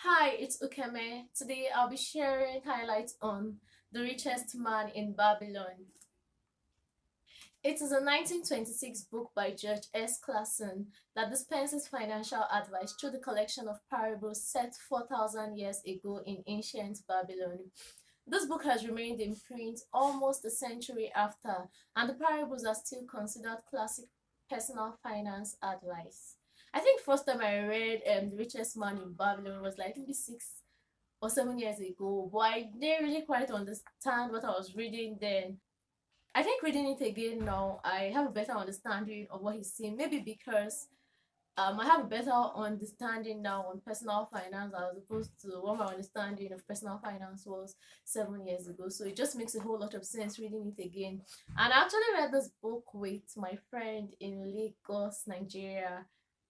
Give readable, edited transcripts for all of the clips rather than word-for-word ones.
Hi, it's Ukeme. Today I'll be sharing highlights on The Richest Man in Babylon. It is a 1926 book by Judge S. Clason that dispenses financial advice through the collection of parables set 4,000 years ago in ancient Babylon. This book has remained in print almost a century after, and the parables are still considered classic personal finance advice. I think first time I read The Richest Man in Babylon was like maybe 6 or 7 years ago, but I didn't really quite understand what I was reading then. I think reading it again now, I have a better understanding of what he's saying. Maybe because I have a better understanding now on personal finance as opposed to what my understanding of personal finance was 7 years ago. So it just makes a whole lot of sense reading it again. And I actually read this book with my friend in Lagos, Nigeria,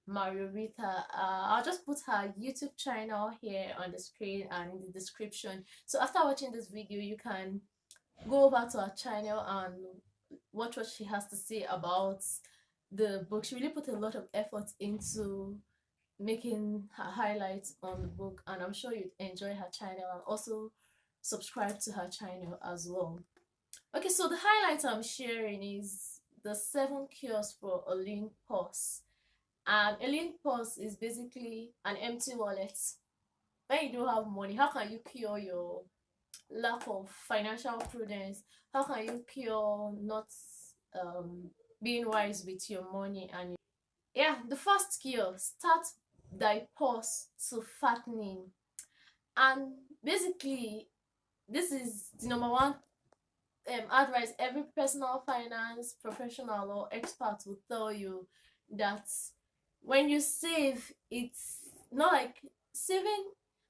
Rita. I'll just put her YouTube channel here on the screen and in the description. So after watching this video, you can go over to her channel and watch what she has to say about the book. She really put a lot of effort into making her highlights on the book, and I'm sure you'd enjoy her channel and also subscribe to her channel as well. Okay, so the highlights I'm sharing is the 7 cures for a lean purse. And a lean purse is basically an empty wallet. When you don't have money, how can you cure your lack of financial prudence? How can you cure not being wise with your money? And yeah, the first cure: start thy purse to fattening. And basically, this is the number one advice every personal finance professional or expert will tell you, that when you save, it's not like saving.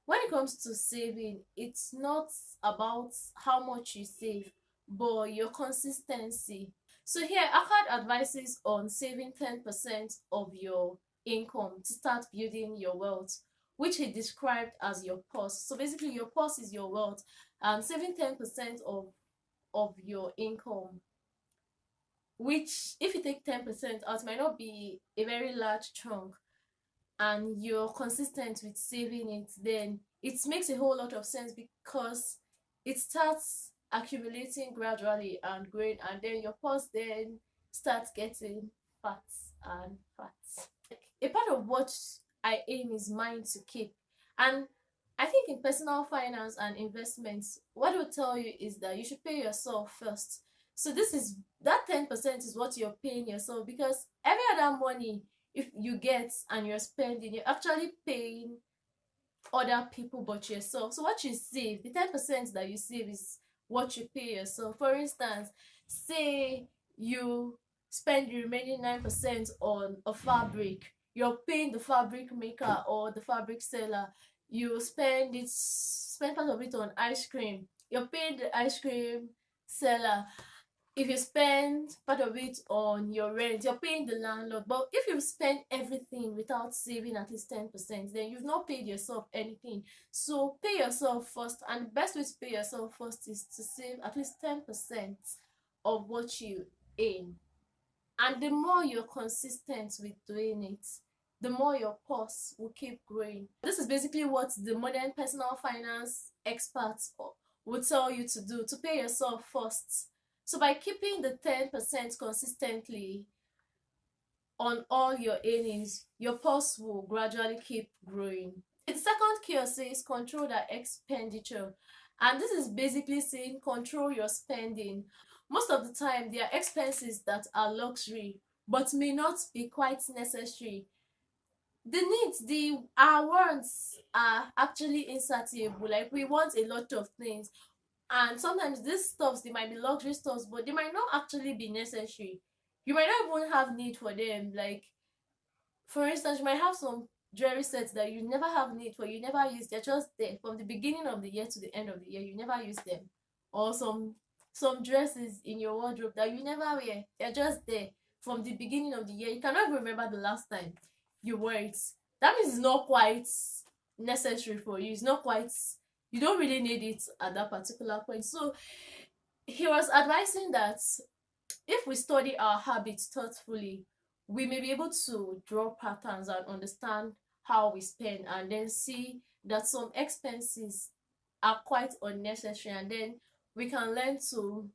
When it comes to saving, it's not about how much you save, but your consistency. So here Akkad advises on saving 10% of your income to start building your wealth, which he described as your purse. So basically your purse is your wealth, and saving 10% of your income, which if you take 10% out might not be a very large chunk, and you're consistent with saving it, then it makes a whole lot of sense, because it starts accumulating gradually and growing, and then your purse then starts getting fat and fat. A part of what I aim is mine to keep. And I think in personal finance and investments, what it will tell you is that you should pay yourself first. So this is that 10% is what you're paying yourself, because every other money if you get and you're spending, you're actually paying other people but yourself. So what you save, the 10% that you save is what you pay yourself. For instance, say you spend the remaining 9% on a fabric, you're paying the fabric maker or the fabric seller. You spend part of it on ice cream, you're paying the ice cream seller. If you spend part of it on your rent, you're paying the landlord. But if you spend everything without saving at least 10%, then you've not paid yourself anything. So pay yourself first, and the best way to pay yourself first is to save at least 10% of what you earn. And the more you're consistent with doing it, the more your purse will keep growing. This is basically what the modern personal finance experts will tell you to do, to pay yourself first. So by keeping the 10% consistently on all your earnings, your purse will gradually keep growing. The second cure says control the expenditure. And this is basically saying control your spending. Most of the time, there are expenses that are luxury but may not be quite necessary. The needs, our wants are actually insatiable. Like we want a lot of things, and sometimes these stuffs, they might be luxury stuffs, but they might not actually be necessary. You might not even have need for them. Like for instance, you might have some jewelry sets that you never have need for, you never use. They're just there from the beginning of the year to the end of the year, you never use them. Or some dresses in your wardrobe that you never wear, they're just there from the beginning of the year, you cannot even remember the last time you wore it. That means it's not quite necessary for you. It's not quite, you don't really need it at that particular point. So he was advising that if we study our habits thoughtfully, we may be able to draw patterns and understand how we spend, and then see that some expenses are quite unnecessary, and then we can learn to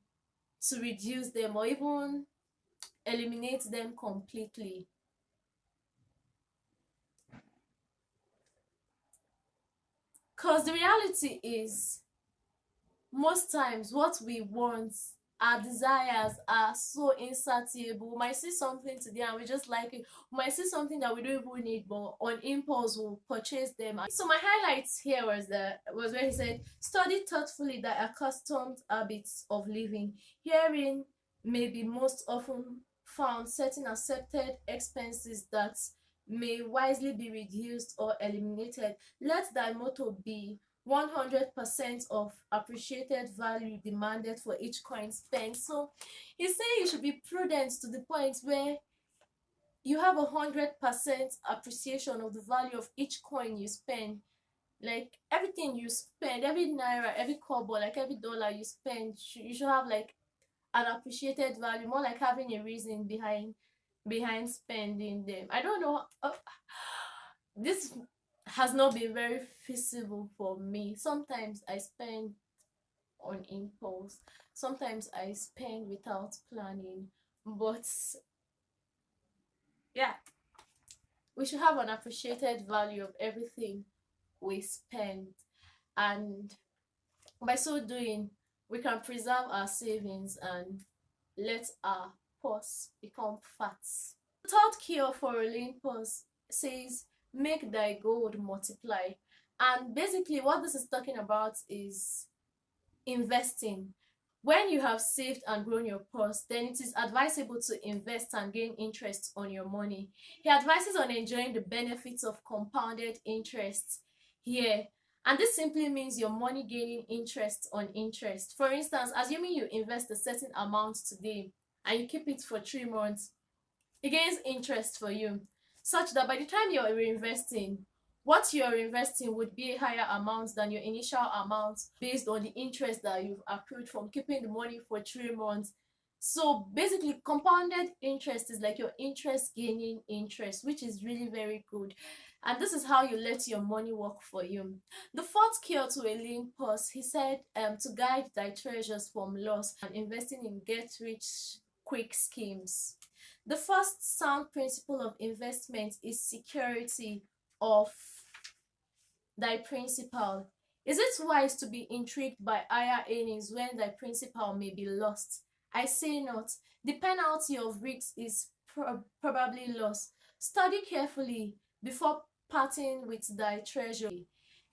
reduce them or even eliminate them completely. Because the reality is, most times what we want, our desires are so insatiable. We might see something today and we just like it. We might see something that we don't even need, but on impulse we'll purchase them. So my highlights here was where he said, study thoughtfully the accustomed habits of living. Herein may be most often found certain accepted expenses that may wisely be reduced or eliminated. Let thy motto be 100% of appreciated value demanded for each coin spent. So he's saying you should be prudent to the point where you have 100% appreciation of the value of each coin you spend. Like everything you spend, every naira, every kobo, like every dollar you spend, you should have like an appreciated value, more like having a reason behind spending them. I don't know. This has not been very feasible for me. Sometimes I spend on impulse, sometimes I spend without planning, but yeah, we should have an appreciated value of everything we spend, and by so doing we can preserve our savings and let our purse become fat. The third cure for a lean purse says, make thy gold multiply. And basically what this is talking about is investing. When you have saved and grown your purse, then it is advisable to invest and gain interest on your money. He advises on enjoying the benefits of compounded interest here. And this simply means your money gaining interest on interest. For instance, assuming you invest a certain amount today and you keep it for 3 months, it gains interest for you, such that by the time you're reinvesting, what you're investing would be a higher amount than your initial amount based on the interest that you've accrued from keeping the money for 3 months. So basically, compounded interest is like your interest gaining interest, which is really very good. And this is how you let your money work for you. The fourth cure to a lean purse, he said, to guide thy treasures from loss and investing in get rich quick schemes. The first sound principle of investment is security of thy principal. Is it wise to be intrigued by higher earnings when thy principal may be lost? I say not. The penalty of risk is probably loss. Study carefully before parting with thy treasure.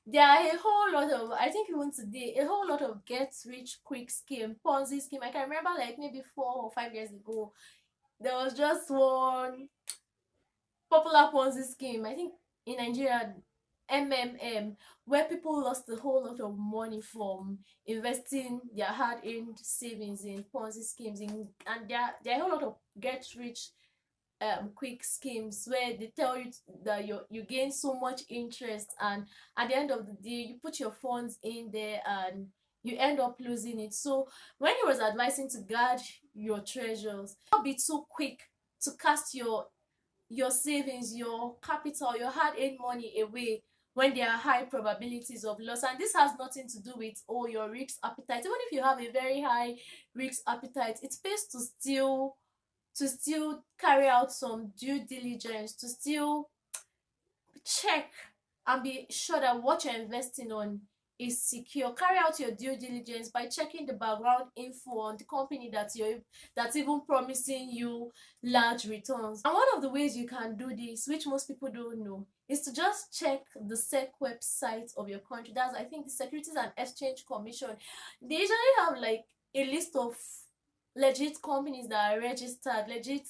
There are a whole lot of, I think even today, a whole lot of get rich quick scheme, Ponzi scheme. I can remember like maybe 4 or 5 years ago, there was just one popular Ponzi scheme, I think in Nigeria, MMM, where people lost a whole lot of money from investing their hard-earned savings in Ponzi schemes, and there are a whole lot of get-rich quick schemes where they tell you that you gain so much interest, and at the end of the day you put your funds in there and you end up losing it. So when he was advising to guard your treasures, don't be too quick to cast your savings, your capital, your hard-earned money away when there are high probabilities of loss. And this has nothing to do with your risk appetite. Even if you have a very high risk appetite, it pays to still carry out some due diligence, to still check and be sure that what you're investing on is secure. Carry out your due diligence by checking the background info on the company that's even promising you large returns. And one of the ways you can do this, which most people don't know, is to just check the SEC website of your country. That's, I think, the Securities and Exchange Commission. They usually have like a list of legit companies that are registered, legit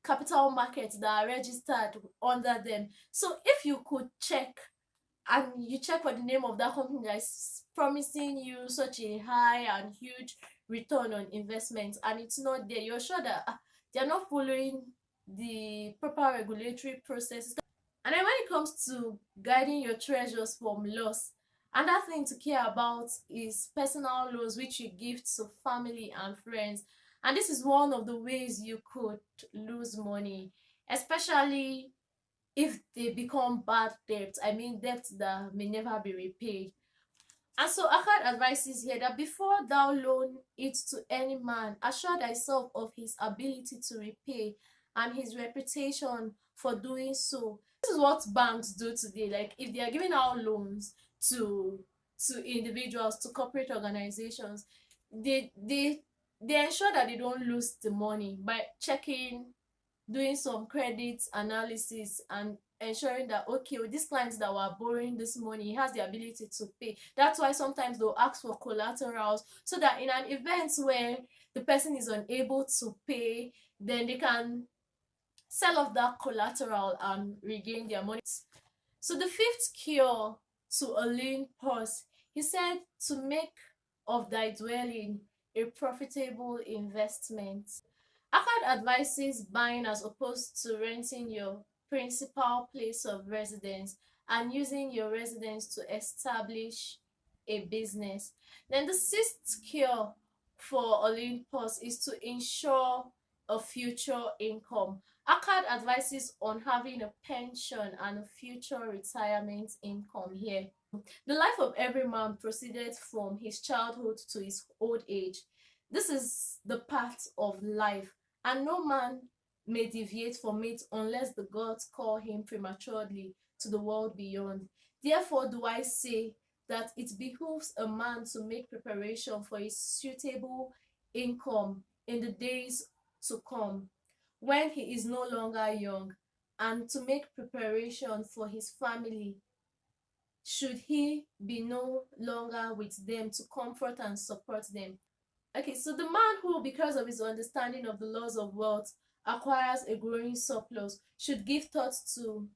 capital markets that are registered under them. So if you could check, and you check for the name of that company that is promising you such a high and huge return on investment, and it's not there, you're sure that they're not following the proper regulatory processes. And then when it comes to guiding your treasures from loss, another thing to care about is personal loans which you give to family and friends. And this is one of the ways you could lose money, especially if they become bad debts, I mean debts that may never be repaid. And so Akkad advises here that before thou loan it to any man, assure thyself of his ability to repay and his reputation for doing so. This is what banks do today. Like if they are giving out loans to individuals, to corporate organizations, they ensure that they don't lose the money by checking, doing some credit analysis, and ensuring that okay, with these clients that were borrowing this money, he has the ability to pay. That's why sometimes they'll ask for collaterals, so that in an event where the person is unable to pay, then they can sell off that collateral and regain their money. So the fifth cure to a lean purse, he said, to make of thy dwelling a profitable investment. Akkad advises buying as opposed to renting your principal place of residence and using your residence to establish a business. Then the sixth cure for Olympus is to ensure a future income. Akkad advises on having a pension and a future retirement income here. The life of every man proceeded from his childhood to his old age. This is the path of life, and no man may deviate from it unless the gods call him prematurely to the world beyond. Therefore do I say that it behooves a man to make preparation for his suitable income in the days to come, when he is no longer young, and to make preparation for his family should he be no longer with them to comfort and support them. Okay, so the man who, because of his understanding of the laws of wealth, acquires a growing surplus should give thought to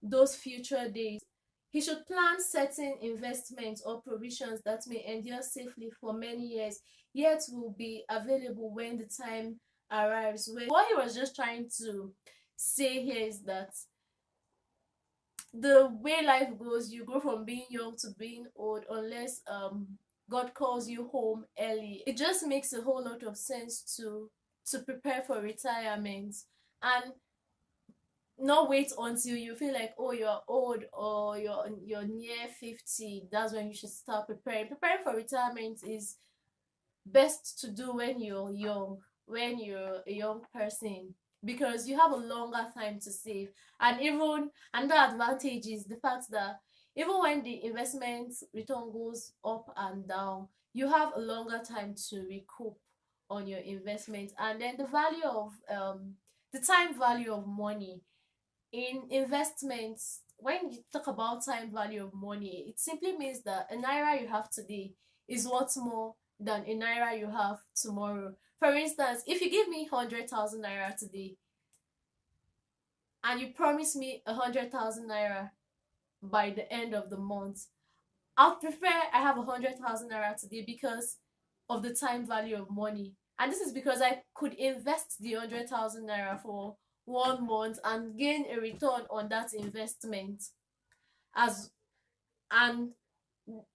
those future days. He should plan certain investments or provisions that may endure safely for many years, yet will be available when the time arrives. What he was just trying to say here is that the way life goes, you go from being young to being old unless God calls you home early. It just makes a whole lot of sense to prepare for retirement and not wait until you feel like, oh, you're old or you're near 50. That's when you should start preparing. Preparing for retirement is best to do when you're young, when you're a young person, because you have a longer time to save. And even another advantage is the fact that even when the investment return goes up and down, you have a longer time to recoup on your investment. And then the time value of money in investments, when you talk about time value of money, it simply means that a naira you have today is worth more than a naira you have tomorrow. For instance, if you give me 100,000 naira today and you promise me 100,000 naira by the end of the month, I'll prefer I have 100,000 naira today because of the time value of money. And this is because I could invest the 100,000 naira for 1 month and gain a return on that investment as and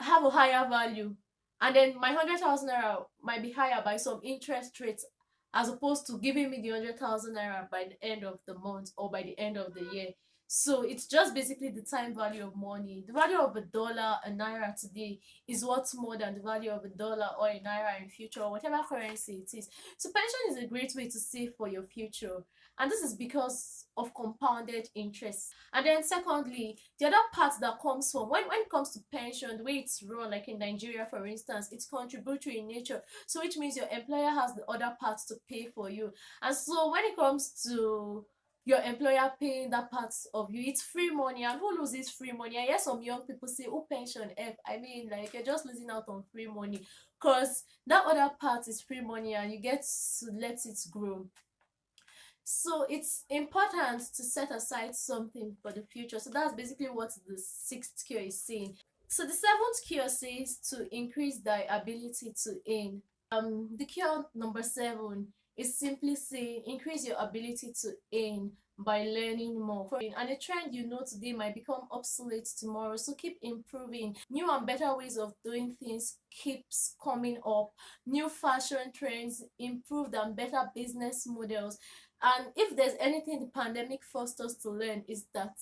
have a higher value. And then my 100,000 naira might be higher by some interest rates, as opposed to giving me the 100,000 naira by the end of the month or by the end of the year. So it's just basically the time value of money. The value of a dollar, a naira today is worth more than the value of a dollar or a naira in future, or whatever currency it is. So pension is a great way to save for your future. And this is because of compounded interest. And then secondly, the other part that comes from when it comes to pension, the way it's run, like in Nigeria, for instance, it's contributory in nature. So which means your employer has the other parts to pay for you. And so when it comes to your employer paying that part of you, it's free money. And who loses free money? I hear some young people say, oh, pension help. I mean, like, you're just losing out on free money, because that other part is free money and you get to let it grow. So it's important to set aside something for the future. So that's basically what the sixth cure is saying. So the seventh cure says to increase thy ability to earn. The cure number 7 is simply saying increase your ability to earn by learning more. And a trend you know today might become obsolete tomorrow, so keep improving. New and better ways of doing things keeps coming up. New fashion trends, improved and better business models. And if there's anything the pandemic forced us to learn, is that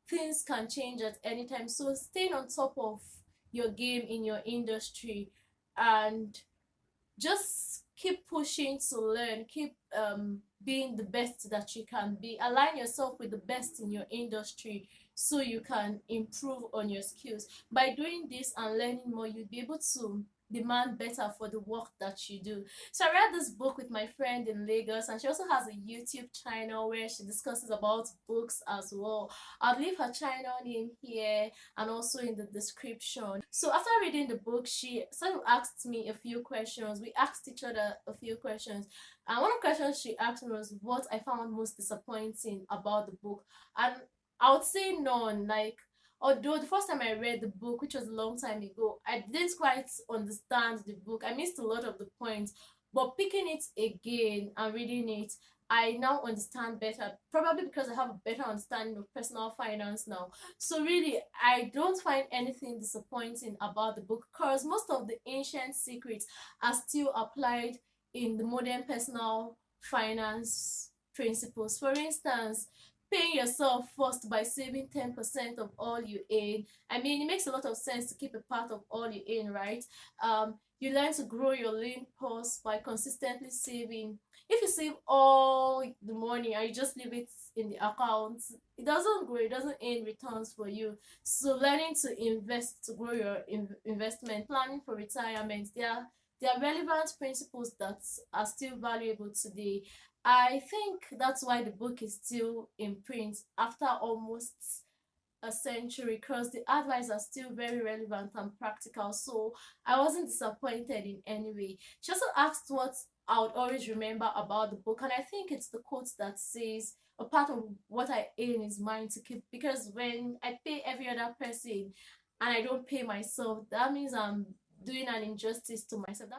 things can change at any time. So staying on top of your game in your industry, and just keep pushing to learn, keep being the best that you can be. Align yourself with the best in your industry so you can improve on your skills. By doing this and learning more, you'll be able to demand better for the work that you do. So I read this book with my friend in Lagos, and she also has a YouTube channel where she discusses about books as well. I'll leave her channel name here and also in the description. So after reading the book, she sort of asked me a few questions. We asked each other a few questions. And one of the questions she asked me was what I found most disappointing about the book. And I would say none. Like, although the first time I read the book, which was a long time ago, I didn't quite understand the book. I missed a lot of the points. But picking it again and reading it, I now understand better, probably because I have a better understanding of personal finance now. So really, I don't find anything disappointing about the book, because most of the ancient secrets are still applied in the modern personal finance principles. For instance, paying yourself first by saving 10% of all you earn. I mean, it makes a lot of sense to keep a part of all you earn, right? You learn to grow your lean purse by consistently saving. If you save all the money and you just leave it in the account, it doesn't grow, it doesn't earn returns for you. So learning to invest to grow your investment, planning for retirement, they are relevant principles that are still valuable today. I think that's why the book is still in print after almost a century, because the advice are still very relevant and practical. So I wasn't disappointed in any way. She also asked what I would always remember about the book, and I think it's the quote that says a part of what I earn is mine to keep, because when I pay every other person and I don't pay myself, that means I'm doing an injustice to myself.